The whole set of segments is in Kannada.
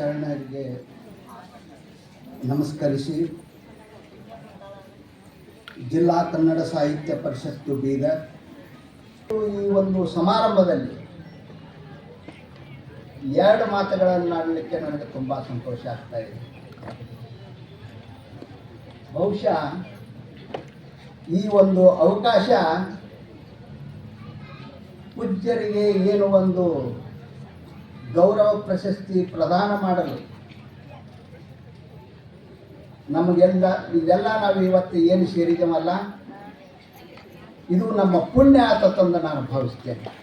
ಶರಣರಿಗೆ ನಮಸ್ಕರಿಸಿ ಜಿಲ್ಲಾ ಕನ್ನಡ ಸಾಹಿತ್ಯ ಪರಿಷತ್ತು ಬೀದರ್ ಈ ಒಂದು ಸಮಾರಂಭದಲ್ಲಿ ಎರಡು ಮಾತುಗಳನ್ನು ಆಡಲಿಕ್ಕೆ ನನಗೆ ತುಂಬ ಸಂತೋಷ ಆಗ್ತಾ ಇದೆ. ಬಹುಶಃ ಈ ಒಂದು ಅವಕಾಶ ಪೂಜ್ಯರಿಗೆ ಏನು ಒಂದು ಗೌರವ ಪ್ರಶಸ್ತಿ ಪ್ರದಾನ ಮಾಡಲು ನಮಗೆಲ್ಲ ಇದೆಲ್ಲ ನಾವು ಇವತ್ತು ಏನು ಸೇರಿದವಲ್ಲ, ಇದು ನಮ್ಮ ಪುಣ್ಯ ಆತಂದು ನಾನು ಭಾವಿಸ್ತೇನೆ.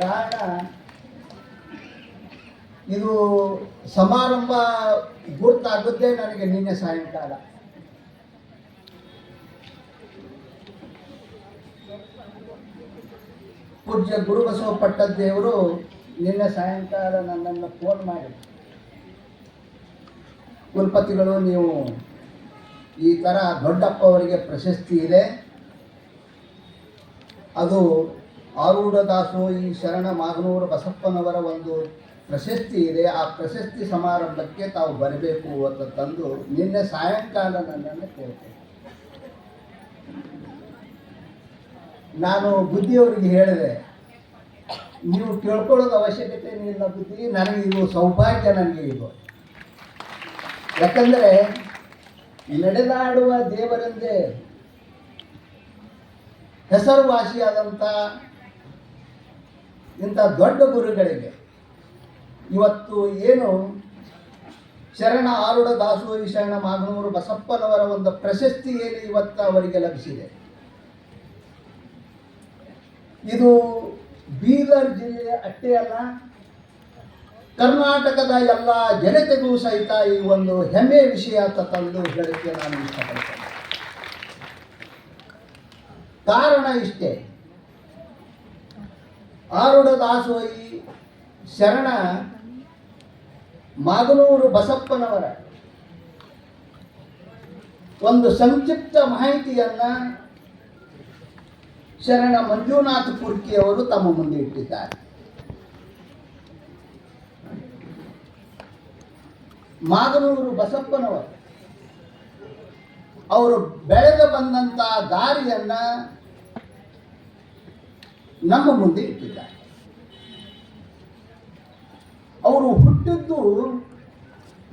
ಕಾರಣ ಇದು ಸಮಾರಂಭ ಗುರ್ತಾಗುವುದೇ ನನಗೆ ನಿನ್ನೆ ಸಾಯಂಕಾಲ. ಪೂಜ್ಯ ಗುರುಬಸವ ಪಟ್ಟದೇವರು ನಿನ್ನೆ ಸಾಯಂಕಾಲ ನನ್ನನ್ನು ಫೋನ್ ಮಾಡಿ, ಕುಲಪತಿಗಳು ನೀವು ಈ ಥರ ದೊಡ್ಡಪ್ಪ ಅವರಿಗೆ ಪ್ರಶಸ್ತಿ ಇದೆ, ಅದು ಆರೂಢ ದಾಸೋಹಿ ಶರಣ ಮಾಗನೂರು ಬಸಪ್ಪನವರ ಒಂದು ಪ್ರಶಸ್ತಿ ಇದೆ, ಆ ಪ್ರಶಸ್ತಿ ಸಮಾರಂಭಕ್ಕೆ ತಾವು ಬರಬೇಕು ಅಂತ ತಂದು ನಿನ್ನೆ ಸಾಯಂಕಾಲ ನನ್ನನ್ನು ಕೇಳ್ತೇನೆ. ನಾನು ಬುದ್ಧಿಯವರಿಗೆ ಹೇಳಿದೆ, ನೀವು ಕೇಳ್ಕೊಳ್ಳೋದು ಅವಶ್ಯಕತೆ ಇಲ್ಲ ಬುದ್ಧಿ, ನನಗೆ ಇದು ಸೌಭಾಗ್ಯ, ನನಗೆ ಇದು. ಯಾಕಂದರೆ ನಡೆದಾಡುವ ದೇವರೆಂದೇ ಹೆಸರುವಾಸಿಯಾದಂಥ ಇಂಥ ದೊಡ್ಡ ಗುರುಗಳಿಗೆ ಇವತ್ತು ಏನು ಶರಣ ಆರೂಢ ದಾಸೋಹಿ ಶರಣ ಮಾಗನೂರು ಬಸಪ್ಪನವರ ಒಂದು ಪ್ರಶಸ್ತಿ ಏನು ಇವತ್ತು ಅವರಿಗೆ ಲಭಿಸಿದೆ, ಇದು ಬೀದರ್ ಜಿಲ್ಲೆ ಅಷ್ಟೇ ಅಲ್ಲ, ಕರ್ನಾಟಕದ ಎಲ್ಲ ಜನತೆಗೂ ಸಹಿತ ಈ ಒಂದು ಹೆಮ್ಮೆಯ ವಿಷಯ ಅಂತ ತಂದು ಹೇಳಕ್ಕೆ ನಾನು ಇಷ್ಟಪಡ್ತೇನೆ. ಕಾರಣ ಇಷ್ಟೇ, ಆರೂಢ ದಾಸೋಹಿ ಶರಣ ಮಾಗನೂರು ಬಸಪ್ಪನವರ ಒಂದು ಸಂಕ್ಷಿಪ್ತ ಮಾಹಿತಿಯನ್ನ ಶರಣ ಮಂಜುನಾಥ ಪುರ್ಕಿಯವರು ತಮ್ಮ ಮುಂದೆ ಇಟ್ಟಿದ್ದಾರೆ. ಮಾಗನೂರು ಬಸಪ್ಪನವರು ಅವರು ಬೆಳೆದು ಬಂದಂಥ ದಾರಿಯನ್ನ ನಮ್ಮ ಮುಂದೆ ಇಟ್ಟಿದ್ದಾರೆ. ಅವರು ಹುಟ್ಟಿದ್ದು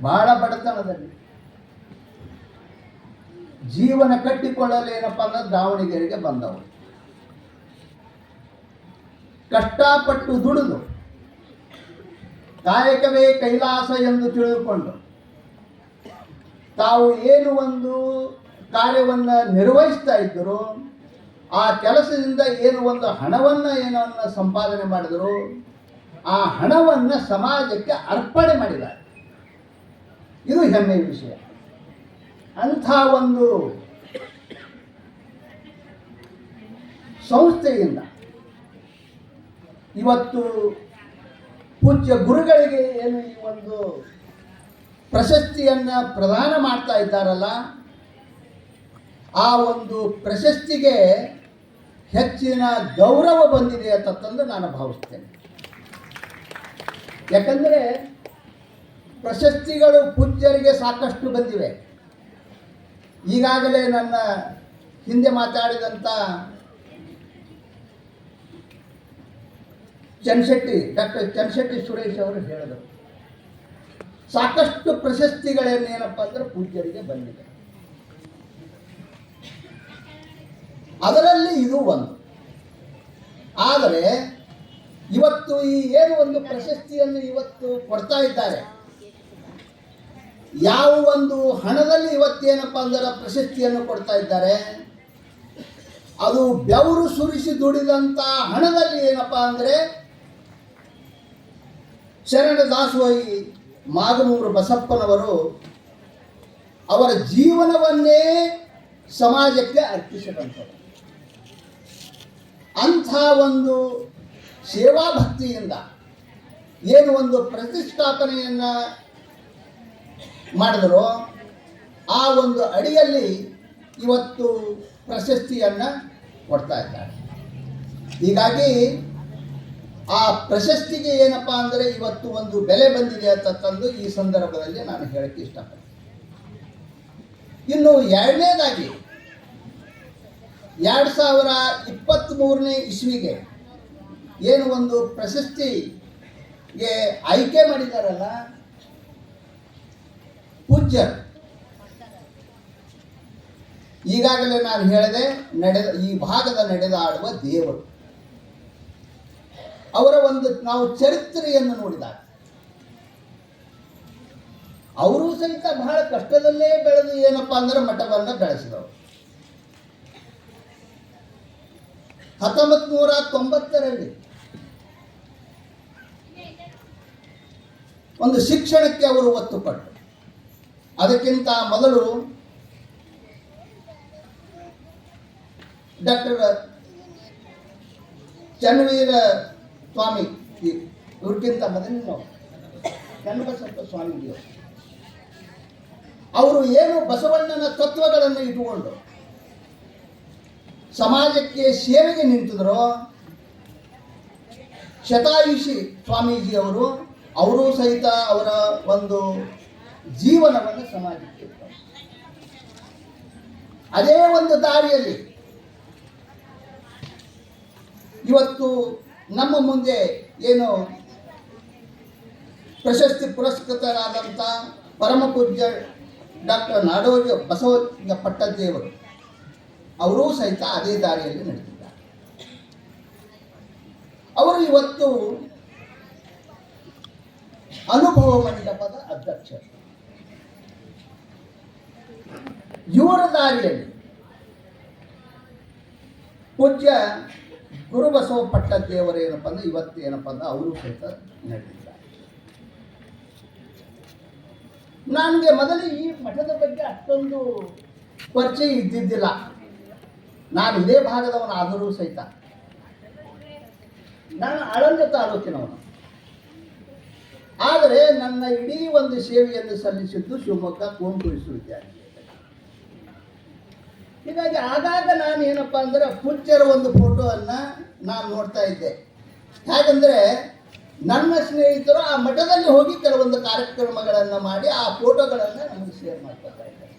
ಬಹಳ ಬಡತನದಲ್ಲಿ, ಜೀವನ ಕಟ್ಟಿಕೊಳ್ಳಲೇನಪ್ಪ ಅಂದ್ರೆ ದಾವಣಗೆರೆಗೆ ಬಂದವರು. ಕಷ್ಟಪಟ್ಟು ದುಡಿದು ಕಾಯಕವೇ ಕೈಲಾಸ ಎಂದು ತಿಳಿದುಕೊಂಡು ತಾವು ಏನು ಒಂದು ಕಾರ್ಯವನ್ನು ನಿರ್ವಹಿಸ್ತಾ ಇದ್ದರು, ಆ ಕೆಲಸದಿಂದ ಏನು ಒಂದು ಹಣವನ್ನು ಏನನ್ನು ಸಂಪಾದನೆ ಮಾಡಿದರು, ಆ ಹಣವನ್ನು ಸಮಾಜಕ್ಕೆ ಅರ್ಪಣೆ ಮಾಡಿದ್ದಾರೆ. ಇದು ಹೆಮ್ಮೆಯ ವಿಷಯ. ಅಂಥ ಒಂದು ಸಂಸ್ಥೆಯಿಂದ ಇವತ್ತು ಪೂಜ್ಯ ಗುರುಗಳಿಗೆ ಏನು ಈ ಒಂದು ಪ್ರಶಸ್ತಿಯನ್ನು ಪ್ರದಾನ ಮಾಡ್ತಾ ಇದ್ದಾರಲ್ಲ, ಆ ಒಂದು ಪ್ರಶಸ್ತಿಗೆ ಹೆಚ್ಚಿನ ಗೌರವ ಬಂದಿದೆ ಅಂತಂದು ನಾನು ಭಾವಿಸ್ತೇನೆ. ಯಾಕಂದರೆ ಪ್ರಶಸ್ತಿಗಳು ಪೂಜ್ಯರಿಗೆ ಸಾಕಷ್ಟು ಬಂದಿವೆ. ಈಗಾಗಲೇ ನನ್ನ ಹಿಂದೆ ಮಾತಾಡಿದಂಥ ಡಾಕ್ಟರ್ ಚನ್ನಶೆಟ್ಟಿ ಸುರೇಶ್ ಅವರು ಹೇಳಿದರು, ಸಾಕಷ್ಟು ಪ್ರಶಸ್ತಿಗಳೇನೇನಪ್ಪ ಅಂದ್ರೆ ಪೂಜ್ಯರಿಗೆ ಬಂದಿದೆ. ಅದರಲ್ಲಿ ಇದು ಒಂದು. ಆದರೆ ಇವತ್ತು ಈ ಏನು ಒಂದು ಪ್ರಶಸ್ತಿಯನ್ನು ಇವತ್ತು ಕೊಡ್ತಾ ಇದ್ದಾರೆ, ಯಾವ ಒಂದು ಹಣದಲ್ಲಿ ಇವತ್ತೇನಪ್ಪ ಅಂದ್ರೆ ಪ್ರಶಸ್ತಿಯನ್ನು ಕೊಡ್ತಾ ಇದ್ದಾರೆ, ಅದು ಬೆವರು ಸುರಿಸಿ ದುಡಿದಂಥ ಹಣದಲ್ಲಿ ಏನಪ್ಪ ಅಂದರೆ ಶರಣ ದಾಸೋಹಿ ಮಾಗನೂರು ಬಸಪ್ಪನವರು ಅವರ ಜೀವನವನ್ನೇ ಸಮಾಜಕ್ಕೆ ಅರ್ಪಿಸಿದಂಥದ್ದು. ಅಂಥ ಒಂದು ಸೇವಾ ಭಕ್ತಿಯಿಂದ ಏನು ಒಂದು ಪ್ರತಿಷ್ಠಾಪನೆಯನ್ನು ಮಾಡಿದರೋ, ಆ ಒಂದು ಅಡಿಯಲ್ಲಿ ಇವತ್ತು ಪ್ರಶಸ್ತಿಯನ್ನು ಕೊಡ್ತಾ ಇದ್ದಾರೆ. ಹೀಗಾಗಿ ಆ ಪ್ರಶಸ್ತಿಗೆ ಏನಪ್ಪ ಅಂದರೆ ಇವತ್ತು ಒಂದು ಬೆಲೆ ಬಂದಿದೆ ಅಂತ ತಂದು ಈ ಸಂದರ್ಭದಲ್ಲಿ ನಾನು ಹೇಳಕ್ಕೆ ಇಷ್ಟಪಡ್ತೀನಿ. ಇನ್ನು ಎರಡನೇದಾಗಿ 2023ನೇ ಇಸ್ವಿಗೆ ಏನು ಒಂದು ಪ್ರಶಸ್ತಿಗೆ ಆಯ್ಕೆ ಮಾಡಿದಾರಲ್ಲ ಪೂಜ್ಯರು, ಈಗಾಗಲೇ ನಾನು ಹೇಳಿದೆ ಈ ಭಾಗದ ನಡೆದಾಡುವ ದೇವರು. ಅವರ ಒಂದು ನಾವು ಚರಿತ್ರೆಯನ್ನು ನೋಡಿದಾಗ ಅವರು ಸಹಿತ ಬಹಳ ಕಷ್ಟದಲ್ಲೇ ಬೆಳೆದು ಏನಪ್ಪಾ ಅಂದ್ರೆ ಮಠವನ್ನು ಬೆಳೆಸಿದವರು. 1990ರಲ್ಲಿ ಒಂದು ಶಿಕ್ಷಣಕ್ಕೆ ಅವರು ಒತ್ತು ಕೊಟ್ಟರು. ಅದಕ್ಕಿಂತ ಮೊದಲು ಡಾಕ್ಟರ್ ಚನ್ನವೀರ ಸ್ವಾಮಿ ಇವ್ರಿಗಿಂತ ಮೊದಲು ಚನ್ನಬಸಪ್ಪ ಸ್ವಾಮೀಜಿಯವರು ಅವರು ಏನು ಬಸವಣ್ಣನ ತತ್ವಗಳನ್ನು ಇಟ್ಟುಕೊಂಡು ಸಮಾಜಕ್ಕೆ ಸೇವೆಗೆ ನಿಂತಿದ್ರು. ಶತಾಯುಷಿ ಸ್ವಾಮೀಜಿಯವರು ಅವರು ಸಹಿತ ಅವರ ಒಂದು ಜೀವನವನ್ನು ಸಮಾಜಕ್ಕೆ ಇಟ್ಟರು. ಅದೇ ಒಂದು ದಾರಿಯಲ್ಲಿ ಇವತ್ತು ನಮ್ಮ ಮುಂದೆ ಏನು ಪ್ರಶಸ್ತಿ ಪುರಸ್ಕೃತರಾದಂಥ ಪರಮ ಪೂಜ್ಯ ಡಾಕ್ಟರ್ ನಾಡೋಜ ಬಸವಲಿಂಗ ಪಟ್ಟದೇವರು ಅವರೂ ಸಹಿತ ಅದೇ ದಾರಿಯಲ್ಲಿ ನಡೆದಿದ್ದಾರೆ. ಅವರು ಇವತ್ತು ಅನುಭವ ಮಂಟಪದ ಅಧ್ಯಕ್ಷರು. ಇವರ ದಾರಿಯಲ್ಲಿ ಪೂಜ್ಯ ಗುರುಬಸವ ಪಟ್ಟದೇವರು ಏನಪ್ಪ ಅಂದ್ರೆ ಇವತ್ತು ಏನಪ್ಪ ಅಂದ್ರೆ ಅವರು ಸಹಿತ ನಡೆದಿದ್ದಾರೆ. ನನಗೆ ಮೊದಲು ಈ ಮಠದ ಬಗ್ಗೆ ಅಷ್ಟೊಂದು ಪರಿಚಯ ಇದ್ದಿದ್ದಿಲ್ಲ. ನಾನು ಇದೇ ಭಾಗದವನಾದರೂ ಸಹಿತ ನಾನು ಆಳಂದ ತಾಲೂಕಿನವನು. ಆದರೆ ನನ್ನ ಇಡೀ ಒಂದು ಸೇವೆಯನ್ನು ಸಲ್ಲಿಸಿದ್ದು ಶಿವಮೊಗ್ಗ ಕುವೆಂಪು ವಿಶ್ವವಿದ್ಯಾಲಯ. ಹೀಗಾಗಿ ಆಗಾಗ ನಾನು ಏನಪ್ಪ ಅಂದ್ರೆ ಪೂಜ್ಯರ ಒಂದು ಫೋಟೋವನ್ನು ನಾನು ನೋಡ್ತಾ ಇದ್ದೆ. ಯಾಕಂದರೆ ನನ್ನ ಸ್ನೇಹಿತರು ಆ ಮಠದಲ್ಲಿ ಹೋಗಿ ಕೆಲವೊಂದು ಕಾರ್ಯಕ್ರಮಗಳನ್ನು ಮಾಡಿ ಆ ಫೋಟೋಗಳನ್ನು ನಮಗೆ ಶೇರ್ ಮಾಡ್ಕೊತಾ ಇದ್ದಾರೆ.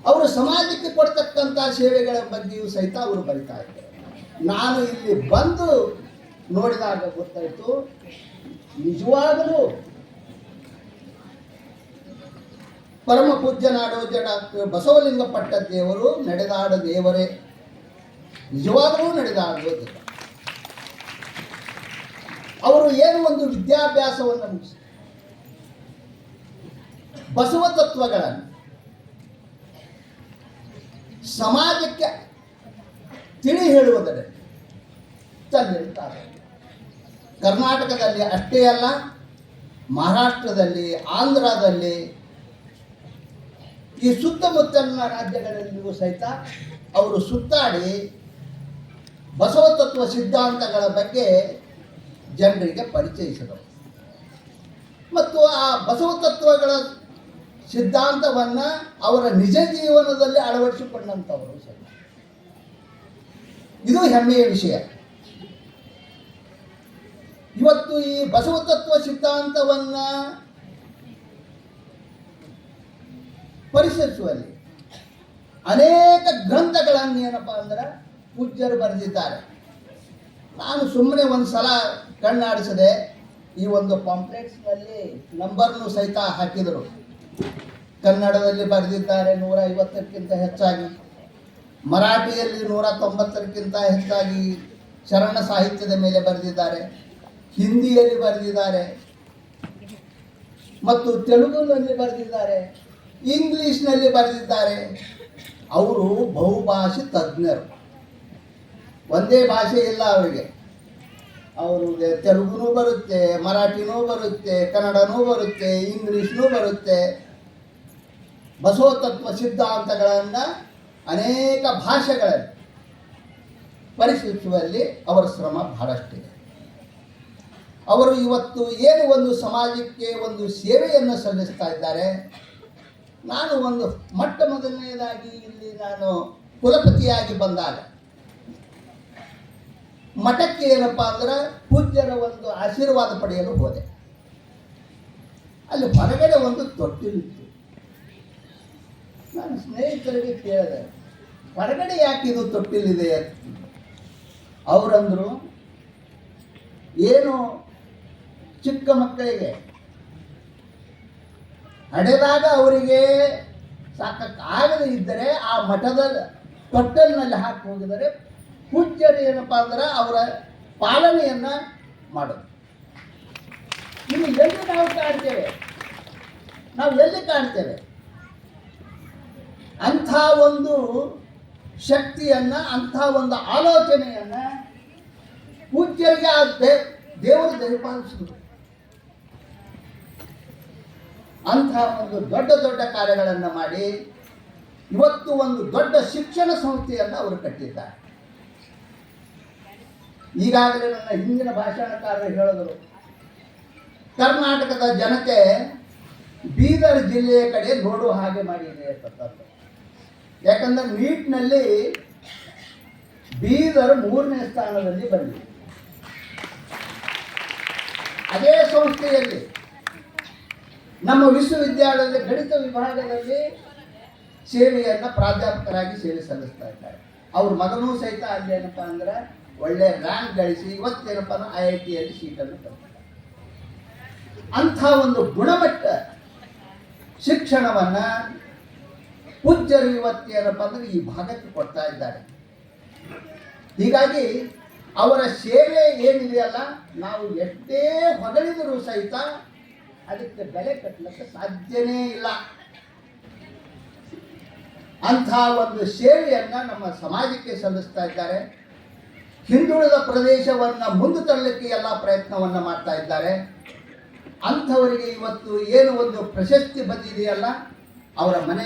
ಅವರು ಸಮಾಜಕ್ಕೆ ಕೊಡ್ತಕ್ಕಂಥ ಸೇವೆಗಳ ಬಗ್ಗೆಯೂ ಸಹಿತ ಅವರು ಬರಿತಾ ಇದ್ದಾರೆ. ನಾನು ಇಲ್ಲಿ ಬಂದು ನೋಡಿದಾಗ ಗೊತ್ತಾಯಿತು, ನಿಜವಾಗಲೂ ಪರಮ ಪೂಜ್ಯ ನಾಡೋಜ ಡಾಕ್ಟರ್ ಬಸವಲಿಂಗ ಪಟ್ಟದೇವರು ನಡೆದಾಡ ದೇವರೇ, ನಿಜವಾಗಲೂ ನಡೆದಾಡುವ ದೇವ. ಅವರು ಏನು ಒಂದು ವಿದ್ಯಾಭ್ಯಾಸವನ್ನು ಮುಗಿಸಿ ಬಸವ ತತ್ವಗಳನ್ನು ಸಮಾಜಕ್ಕೆ ತಿಳಿ ಹೇಳುವುದರಲ್ಲಿ ತಂದಿರುತ್ತಾರೆ. ಕರ್ನಾಟಕದಲ್ಲಿ ಅಷ್ಟೇ ಅಲ್ಲ, ಮಹಾರಾಷ್ಟ್ರದಲ್ಲಿ, ಆಂಧ್ರದಲ್ಲಿ, ಈ ಸುತ್ತಮುತ್ತಲಿನ ರಾಜ್ಯಗಳಲ್ಲಿಯೂ ಸಹಿತ ಅವರು ಸುತ್ತಾಡಿ ಬಸವ ತತ್ವ ಸಿದ್ಧಾಂತಗಳ ಬಗ್ಗೆ ಜನರಿಗೆ ಪರಿಚಯಿಸಿದರು. ಮತ್ತು ಆ ಬಸವ ತತ್ವಗಳ ಸಿದ್ಧಾಂತವನ್ನು ಅವರ ನಿಜ ಜೀವನದಲ್ಲಿ ಅಳವಡಿಸಿಕೊಂಡಂಥವರು ಸಹಿತ. ಇದು ಹೆಮ್ಮೆಯ ವಿಷಯ. ಇವತ್ತು ಈ ಬಸವ ತತ್ವ ಸಿದ್ಧಾಂತವನ್ನು ಪರಿಶೀಲಿಸುವಲ್ಲಿ ಅನೇಕ ಗ್ರಂಥಗಳನ್ನು ಏನಪ್ಪ ಅಂದ್ರೆ ಪೂಜ್ಯರು ಬರೆದಿದ್ದಾರೆ. ನಾನು ಸುಮ್ಮನೆ ಒಂದು ಸಲ ಕಣ್ಣಾಡಿಸದೆ ಈ ಒಂದು ಪಾಂಪ್ಲೆಟ್ಸ್ನಲ್ಲಿ ನಂಬರ್ನು ಸಹಿತ ಹಾಕಿದರು. ಕನ್ನಡದಲ್ಲಿ ಬರೆದಿದ್ದಾರೆ 150ಕ್ಕಿಂತ ಹೆಚ್ಚಾಗಿ, ಮರಾಠಿಯಲ್ಲಿ 190ಕ್ಕಿಂತ ಹೆಚ್ಚಾಗಿ ಶರಣ ಸಾಹಿತ್ಯದ ಮೇಲೆ ಬರೆದಿದ್ದಾರೆ, ಹಿಂದಿಯಲ್ಲಿ ಬರೆದಿದ್ದಾರೆ, ಮತ್ತು ತೆಲುಗುನಲ್ಲಿ ಬರೆದಿದ್ದಾರೆ, ಇಂಗ್ಲೀಷ್ನಲ್ಲಿ ಬರೆದಿದ್ದಾರೆ. ಅವರು ಬಹುಭಾಷೆ ತಜ್ಞರು. ಒಂದೇ ಭಾಷೆ ಇಲ್ಲ ಅವರಿಗೆ. ಅವ್ರಿಗೆ ತೆಲುಗುನೂ ಬರುತ್ತೆ, ಮರಾಠಿನೂ ಬರುತ್ತೆ, ಕನ್ನಡನೂ ಬರುತ್ತೆ, ಇಂಗ್ಲೀಷ್ನೂ ಬರುತ್ತೆ. ಬಸವ ತತ್ವ ಸಿದ್ಧಾಂತಗಳನ್ನು ಅನೇಕ ಭಾಷೆಗಳಲ್ಲಿ ಪರಿಶೀಲಿಸುವಲ್ಲಿ ಅವರ ಶ್ರಮ ಬಹಳಷ್ಟಿದೆ. ಅವರು ಇವತ್ತು ಏನು ಒಂದು ಸಮಾಜಕ್ಕೆ ಒಂದು ಸೇವೆಯನ್ನು ಸಲ್ಲಿಸ್ತಾ ಇದ್ದಾರೆ. ನಾನು ಒಂದು ಮೊದಲನೆಯದಾಗಿ ಇಲ್ಲಿ ನಾನು ಕುಲಪತಿಯಾಗಿ ಬಂದಾಗ ಮಠಕ್ಕೆ ಏನಪ್ಪ ಅಂದ್ರೆ ಪೂಜ್ಯರ ಒಂದು ಆಶೀರ್ವಾದ ಪಡೆಯಲು ಹೋದೆ. ಅಲ್ಲಿ ಹೊರಗಡೆ ಒಂದು ತೊಟ್ಟಿಲಿತ್ತು. ನಾನು ಸ್ನೇಹಿತರಿಗೆ ಕೇಳಿದೆ, ಹೊರಗಡೆ ಯಾಕೆ ಇದು ತೊಟ್ಟಿಲಿದೆ? ಅವರಂದರು, ಏನು ಚಿಕ್ಕ ಮಕ್ಕಳಿಗೆ ಹಡೆದಾಗ ಅವರಿಗೆ ಸಾಕಾಗದೇ ಇದ್ದರೆ ಆ ಮಠದ ತೊಟ್ಟಲಿನಲ್ಲಿ ಹಾಕಿ ಹೋಗಿದರೆ ಪೂಜ್ಯರು ಏನಪ್ಪ ಅಂದ್ರೆ ಅವರ ಪಾಲನೆಯನ್ನ ಮಾಡೋದು. ಇನ್ನು ಎಲ್ಲಿ ನಾವು ಕಾಣ್ತೇವೆ? ನಾವು ಎಲ್ಲಿ ಕಾಣ್ತೇವೆ ಅಂಥ ಒಂದು ಶಕ್ತಿಯನ್ನ, ಅಂಥ ಒಂದು ಆಲೋಚನೆಯನ್ನ ಪೂಜ್ಯರಿಗೆ ಆ ದೇವರು ದಯಪಾಲಿಸಿದ್ರು. ಅಂಥ ಒಂದು ದೊಡ್ಡ ದೊಡ್ಡ ಕಾರ್ಯಗಳನ್ನು ಮಾಡಿ ಇವತ್ತು ಒಂದು ದೊಡ್ಡ ಶಿಕ್ಷಣ ಸಂಸ್ಥೆಯನ್ನು ಅವರು ಕಟ್ಟಿದ್ದಾರೆ. ಈಗಾಗಲೇ ನನ್ನ ಹಿಂದಿನ ಭಾಷಣಕಾರರು ಹೇಳಿದರು, ಕರ್ನಾಟಕದ ಜನತೆ ಬೀದರ್ ಜಿಲ್ಲೆಯ ಕಡೆ ನೋಡುವ ಹಾಗೆ ಮಾಡಿದೆ ಅಂತಂದು. ಯಾಕಂದ್ರೆ ನೀಟ್ನಲ್ಲಿ ಬೀದರ್ 3ನೇ ಸ್ಥಾನದಲ್ಲಿ ಬಂದಿದೆ. ಅದೇ ಸಂಸ್ಥೆಯಲ್ಲಿ ನಮ್ಮ ವಿಶ್ವವಿದ್ಯಾಲಯದ ಗಣಿತ ವಿಭಾಗದಲ್ಲಿ ಸೇವೆಯನ್ನು ಪ್ರಾಧ್ಯಾಪಕರಾಗಿ ಸೇವೆ ಸಲ್ಲಿಸ್ತಾ ಇದ್ದಾರೆ. ಅವ್ರ ಮಗನೂ ಸಹಿತ ಅಲ್ಲಿ ಏನಪ್ಪ ಅಂದ್ರೆ ಒಳ್ಳೆ ರ್ಯಾಂಕ್ ಗಳಿಸಿ ಇವತ್ತೇನಪ್ಪ ಅಂದ್ರೆ IIT-ಯಲ್ಲಿ ಸೀಟನ್ನು ತರ್ತಾರೆ. ಅಂಥ ಒಂದು ಗುಣಮಟ್ಟ ಶಿಕ್ಷಣವನ್ನ ಪೂಜ್ಯರು ಇವತ್ತೇನಪ್ಪ ಅಂದ್ರೆ ಈ ಭಾಗಕ್ಕೆ ಕೊಡ್ತಾ ಇದ್ದಾರೆ. ಹೀಗಾಗಿ ಅವರ ಸೇವೆ ಏನಿದೆಯಲ್ಲ, ನಾವು ಎಷ್ಟೇ ಹೊಗಳಿದರೂ ಸಹಿತ ಅದಕ್ಕೆ ಬೆಲೆ ಕಟ್ಟಲಿಕ್ಕೆ ಸಾಧ್ಯನೇ ಇಲ್ಲ. ಅಂಥ ಒಂದು ಸೇವೆಯನ್ನ ನಮ್ಮ ಸಮಾಜಕ್ಕೆ ಸಲ್ಲಿಸ್ತಾ ಇದ್ದಾರೆ. ಹಿಂದುಳಿದ ಪ್ರದೇಶವನ್ನು ಮುಂದೆ ತರಲಿಕ್ಕೆ ಎಲ್ಲ ಪ್ರಯತ್ನವನ್ನು ಮಾಡ್ತಾ ಇದ್ದಾರೆ. ಅಂಥವರಿಗೆ ಇವತ್ತು ಏನು ಒಂದು ಪ್ರಶಸ್ತಿ ಬಂದಿದೆಯಲ್ಲ, ಅವರ ಮನೆ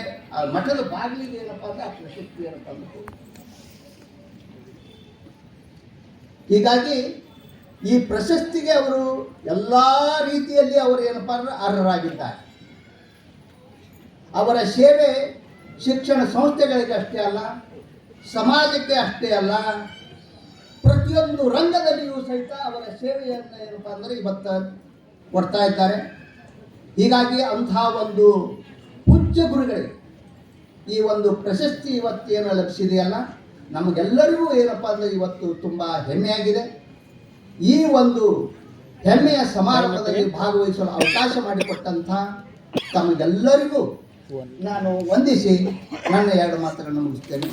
ಮಠದ ಬಾಗಿಲಿಗೆ ಏನಪ್ಪ ಅಂದ್ರೆ ಆ ಪ್ರಶಸ್ತಿಯನ್ನು ತಂದು. ಹೀಗಾಗಿ ಈ ಪ್ರಶಸ್ತಿಗೆ ಅವರು ಎಲ್ಲ ರೀತಿಯಲ್ಲಿ ಅವರು ಏನಪ್ಪ ಅಂದ್ರೆ ಅರ್ಹರಾಗಿದ್ದಾರೆ. ಅವರ ಸೇವೆ ಶಿಕ್ಷಣ ಸಂಸ್ಥೆಗಳಿಗೆ ಅಷ್ಟೇ ಅಲ್ಲ, ಸಮಾಜಕ್ಕೆ ಅಷ್ಟೇ ಅಲ್ಲ, ಪ್ರತಿಯೊಂದು ರಂಗದಲ್ಲಿಯೂ ಸಹಿತ ಅವರ ಸೇವೆಯನ್ನು ಏನಪ್ಪ ಅಂದರೆ ಇವತ್ತು ಕೊಡ್ತಾ ಇದ್ದಾರೆ. ಹೀಗಾಗಿ ಅಂತಹ ಒಂದು ಪೂಜ್ಯ ಗುರುಗಳಿಗೆ ಈ ಒಂದು ಪ್ರಶಸ್ತಿ ಇವತ್ತೇನು ಲಭಿಸಿದೆಯಲ್ಲ, ನಮಗೆಲ್ಲರಿಗೂ ಏನಪ್ಪ ಅಂದರೆ ಇವತ್ತು ತುಂಬ ಹೆಮ್ಮೆಯಾಗಿದೆ. ಈ ಒಂದು ಹೆಮ್ಮೆಯ ಸಮಾರಂಭದಲ್ಲಿ ಭಾಗವಹಿಸಲು ಅವಕಾಶ ಮಾಡಿಕೊಟ್ಟಂಥ ತಮಗೆಲ್ಲರಿಗೂ ನಾನು ವಂದಿಸಿ ನನ್ನ 2 ಮಾತುಗಳನ್ನು ಮುಗಿಸ್ತೇನೆ.